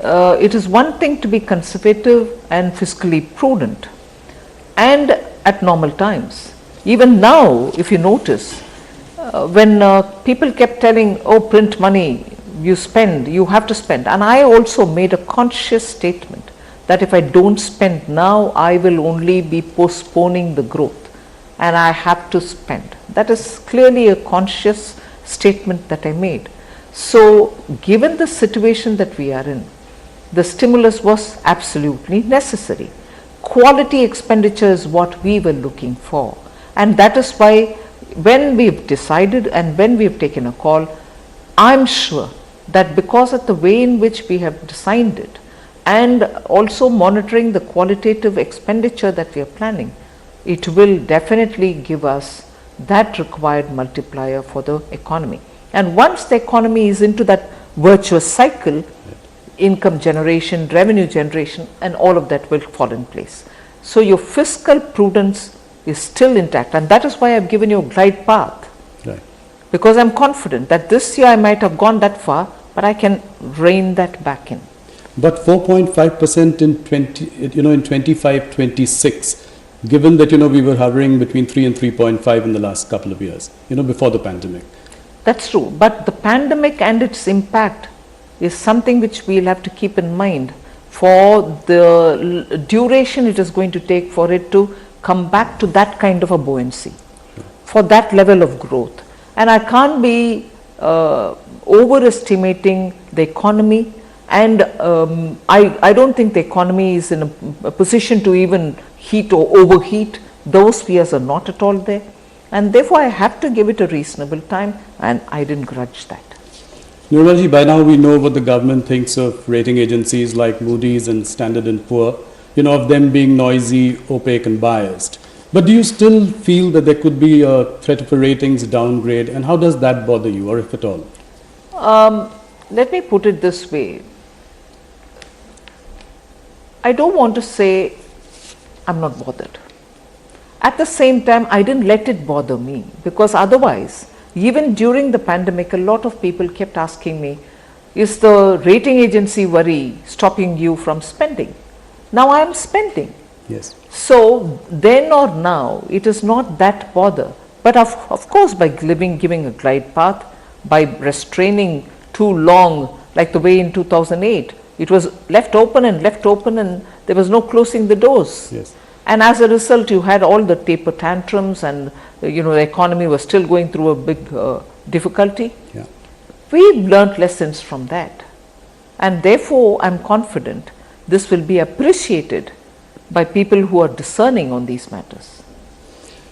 It is one thing to be conservative and fiscally prudent, and at normal times. Even now, if you notice, when people kept telling, oh, print money, you spend, you have to spend. And I also made a conscious statement that if I don't spend now, I will only be postponing the growth and I have to spend. That is clearly a conscious statement that I made. So, given the situation that we are in, the stimulus was absolutely necessary. Quality expenditure is what we were looking for, and that is why when we've decided and when we've taken a call, I'm sure that because of the way in which we have designed it and also monitoring the qualitative expenditure that we are planning, it will definitely give us that required multiplier for the economy. And once the economy is into that virtuous cycle, income generation, revenue generation, and all of that will fall in place. So your fiscal prudence is still intact, and that is why I've given you a glide path. Right. Because I'm confident that this year I might have gone that far, but I can rein that back in. But 4.5% in 25-26, given that we were hovering between 3 and 3.5 in the last couple of years, before the pandemic. That's true, but the pandemic and its impact is something which we'll have to keep in mind for the duration it is going to take for it to come back to that kind of a buoyancy, for that level of growth. And I can't be overestimating the economy, and I don't think the economy is in a position to even heat or overheat. Those fears are not at all there, and therefore I have to give it a reasonable time, and I didn't grudge that. Nirmalji, by now we know what the government thinks of rating agencies like Moody's and Standard & Poor, of them being noisy, opaque and biased. But do you still feel that there could be a threat of a ratings downgrade, and how does that bother you, or if at all? Let me put it this way. I don't want to say I'm not bothered. At the same time, I didn't let it bother me, because otherwise, even during the pandemic, a lot of people kept asking me, is the rating agency worry stopping you from spending? Now I am spending. Yes. So then or now, it is not that bother. But of course, by giving a glide path, by restraining too long, like the way in 2008, it was left open and there was no closing the doors. Yes. And as a result, you had all the taper tantrums, and the economy was still going through a big difficulty. Yeah. We've learnt lessons from that, and therefore I'm confident this will be appreciated by people who are discerning on these matters.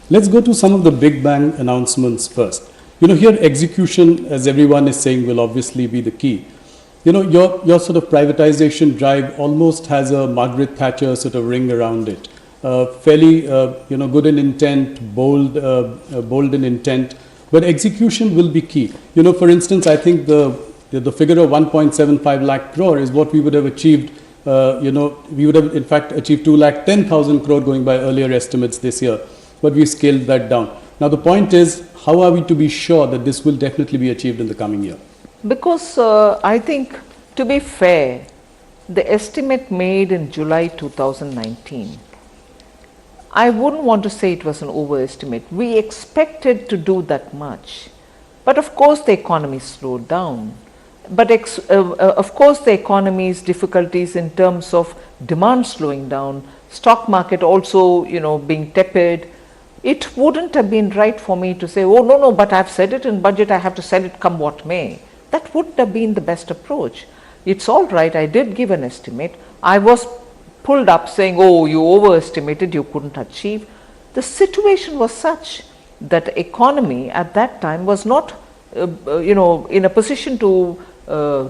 Let's go to some of the big bang announcements first. Here execution, as everyone is saying, will obviously be the key. Your sort of privatization drive almost has a Margaret Thatcher sort of ring around it. Fairly, good in intent, bold in intent, but execution will be key. For instance, I think the figure of 1.75 lakh crore is what we would have achieved. We would have in fact achieved 2,10,000 crore going by earlier estimates this year, but we scaled that down. Now the point is, how are we to be sure that this will definitely be achieved in the coming year? Because I think, to be fair, the estimate made in July 2019, I wouldn't want to say it was an overestimate. We expected to do that much, but of course the economy slowed down. But of course the economy's difficulties in terms of demand slowing down, stock market also being tepid, it wouldn't have been right for me to say, oh no, but I've said it in budget, I have to sell it come what may. That wouldn't have been the best approach. It's all right, I did give an estimate. I was pulled up saying, oh, you overestimated, you couldn't achieve. The situation was such that the economy at that time was not in a position to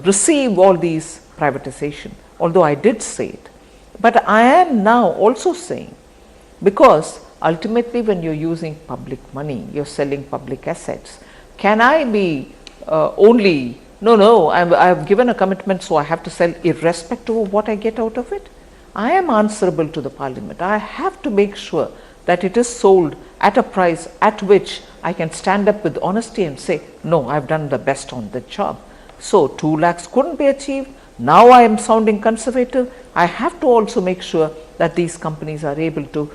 receive all these privatization, although I did say it. But I am now also saying, because ultimately when you're using public money, you're selling public assets, can I be I've given a commitment, so I have to sell irrespective of what I get out of it? I am answerable to the parliament. I have to make sure that it is sold at a price at which I can stand up with honesty and say, no, I've done the best on the job. So 2 lakhs couldn't be achieved, Now I am sounding conservative. I have to also make sure that these companies are able to